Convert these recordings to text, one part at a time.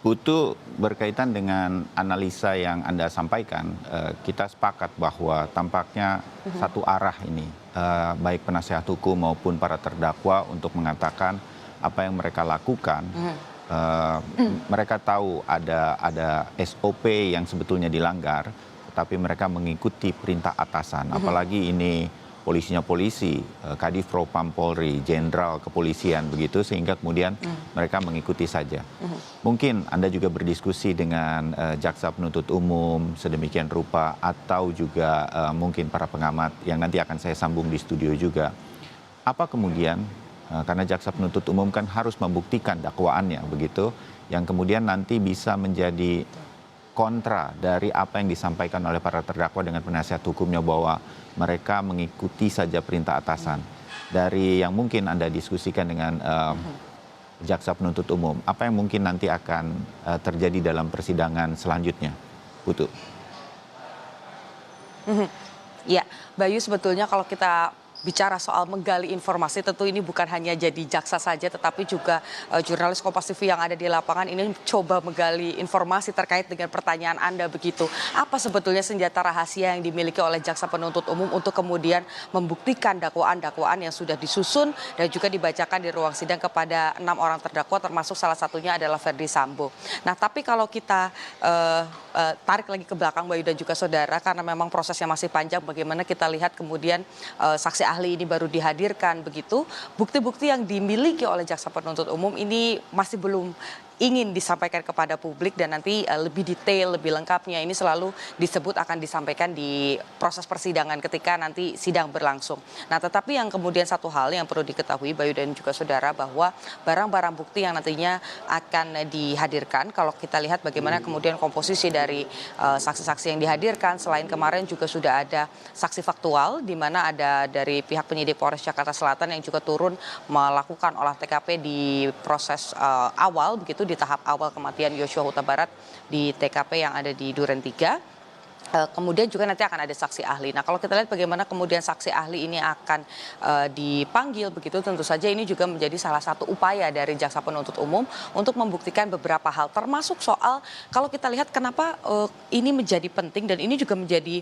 Putu, berkaitan dengan analisa yang Anda sampaikan, kita sepakat bahwa tampaknya satu arah ini, baik penasehat hukum maupun para terdakwa untuk mengatakan apa yang mereka lakukan. Mereka tahu ada SOP yang sebetulnya dilanggar, tetapi mereka mengikuti perintah atasan. Apalagi ini polisinya polisi, Kadif Propam Polri, Jenderal Kepolisian begitu, sehingga kemudian mereka mengikuti saja. Mungkin Anda juga berdiskusi dengan jaksa penuntut umum sedemikian rupa, atau juga mungkin para pengamat yang nanti akan saya sambung di studio juga. Apa kemudian, karena jaksa penuntut umum kan harus membuktikan dakwaannya begitu, yang kemudian nanti bisa menjadi kontra dari apa yang disampaikan oleh para terdakwa dengan penasihat hukumnya bahwa mereka mengikuti saja perintah atasan. Dari yang mungkin Anda diskusikan dengan jaksa penuntut umum, apa yang mungkin nanti akan terjadi dalam persidangan selanjutnya, Putu? Ya, Bayu, sebetulnya kalau kita bicara soal menggali informasi, tentu ini bukan hanya jadi jaksa saja, tetapi juga jurnalis Kompas TV yang ada di lapangan ini coba menggali informasi terkait dengan pertanyaan Anda begitu. Apa sebetulnya senjata rahasia yang dimiliki oleh jaksa penuntut umum untuk kemudian membuktikan dakwaan-dakwaan yang sudah disusun dan juga dibacakan di ruang sidang kepada 6 orang terdakwa, termasuk salah satunya adalah Verdi Sambo. Nah, tapi kalau kita tarik lagi ke belakang, Bayu dan juga saudara, karena memang prosesnya masih panjang, bagaimana kita lihat kemudian saksi ahli ini baru dihadirkan begitu, bukti-bukti yang dimiliki oleh jaksa penuntut umum ini masih belum ingin disampaikan kepada publik, dan nanti lebih detail, lebih lengkapnya ini selalu disebut akan disampaikan di proses persidangan ketika nanti sidang berlangsung. Nah, tetapi yang kemudian satu hal yang perlu diketahui, Bayu dan juga saudara, bahwa barang-barang bukti yang nantinya akan dihadirkan, kalau kita lihat bagaimana kemudian komposisi dari saksi-saksi yang dihadirkan, selain kemarin juga sudah ada saksi faktual, di mana ada dari pihak penyidik Polres Jakarta Selatan yang juga turun melakukan olah TKP di proses awal begitu, di tahap awal kematian Yosua Huta Barat di TKP yang ada di Duren 3. Kemudian juga nanti akan ada saksi ahli. Nah, kalau kita lihat bagaimana kemudian saksi ahli ini akan dipanggil begitu, tentu saja ini juga menjadi salah satu upaya dari jaksa penuntut umum untuk membuktikan beberapa hal, termasuk soal kalau kita lihat kenapa ini menjadi penting, dan ini juga menjadi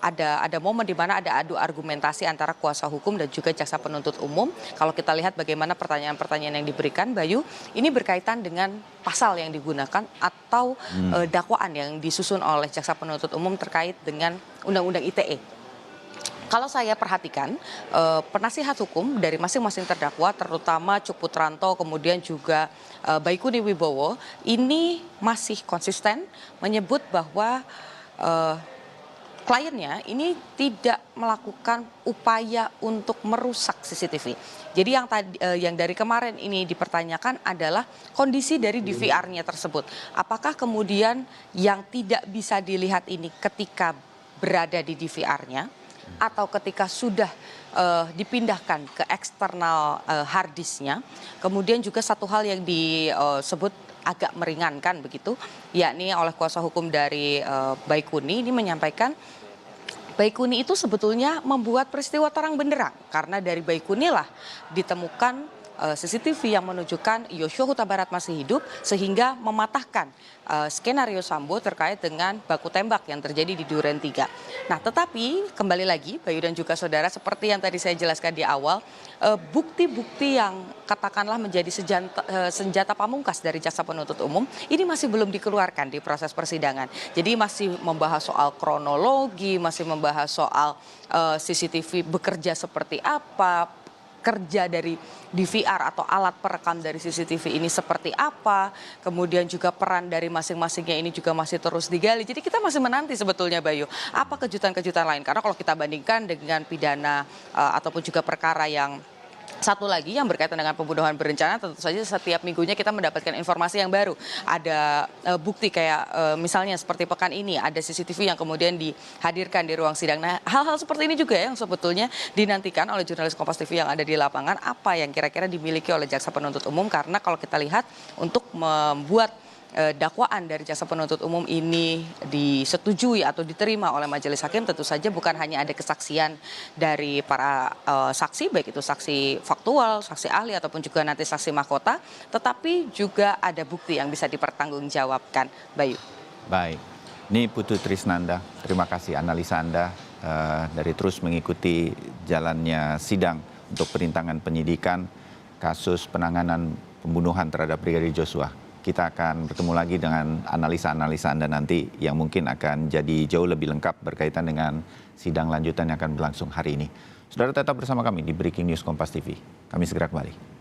ada momen di mana ada adu argumentasi antara kuasa hukum dan juga jaksa penuntut umum. Kalau kita lihat bagaimana pertanyaan-pertanyaan yang diberikan, Bayu, ini berkaitan dengan pasal yang digunakan atau dakwaan yang disusun oleh jaksa penuntut umum terkait dengan Undang-Undang ITE. Kalau saya perhatikan, penasihat hukum dari masing-masing terdakwa, terutama Cuk Putranto, kemudian juga Baikuni Wibowo, ini masih konsisten menyebut bahwa kliennya ini tidak melakukan upaya untuk merusak CCTV. Jadi yang dari kemarin ini dipertanyakan adalah kondisi dari DVR-nya tersebut. Apakah kemudian yang tidak bisa dilihat ini ketika berada di DVR-nya atau ketika sudah dipindahkan ke eksternal hard disk-nya. Kemudian juga satu hal yang disebut agak meringankan begitu, yakni oleh kuasa hukum dari Baikuni ini menyampaikan Baikuni itu sebetulnya membuat peristiwa terang benderang, karena dari Baikuni lah ditemukan CCTV yang menunjukkan Yosua Huta Barat masih hidup, sehingga mematahkan skenario Sambo terkait dengan baku tembak yang terjadi di Duren 3. Nah, tetapi kembali lagi Bayu dan juga saudara, seperti yang tadi saya jelaskan di awal, bukti-bukti yang katakanlah menjadi senjata pamungkas dari jaksa penuntut umum ini masih belum dikeluarkan di proses persidangan. Jadi masih membahas soal kronologi, masih membahas soal CCTV bekerja seperti apa, kerja dari DVR atau alat perekam dari CCTV ini seperti apa, kemudian juga peran dari masing-masingnya ini juga masih terus digali. Jadi kita masih menanti sebetulnya, Bayu, apa kejutan-kejutan lain, karena kalau kita bandingkan dengan pidana ataupun juga perkara yang satu lagi yang berkaitan dengan pembunuhan berencana, tentu saja setiap minggunya kita mendapatkan informasi yang baru. Ada bukti kayak misalnya seperti pekan ini ada CCTV yang kemudian dihadirkan di ruang sidang. Nah, hal-hal seperti ini juga yang sebetulnya dinantikan oleh jurnalis Kompas TV yang ada di lapangan, apa yang kira-kira dimiliki oleh jaksa penuntut umum, karena kalau kita lihat untuk membuat dakwaan dari jaksa penuntut umum ini disetujui atau diterima oleh majelis hakim, tentu saja bukan hanya ada kesaksian dari para saksi, baik itu saksi faktual, saksi ahli ataupun juga nanti saksi mahkota, tetapi juga ada bukti yang bisa dipertanggungjawabkan. Bayu. Baik, ini Putu Trisnanda, terima kasih analisa Anda dari terus mengikuti jalannya sidang untuk perintangan penyidikan kasus penanganan pembunuhan terhadap Brigadir Joshua. Kita akan bertemu lagi dengan analisa-analisa Anda nanti yang mungkin akan jadi jauh lebih lengkap berkaitan dengan sidang lanjutan yang akan berlangsung hari ini. Saudara tetap bersama kami di Breaking News Kompas TV. Kami segera kembali.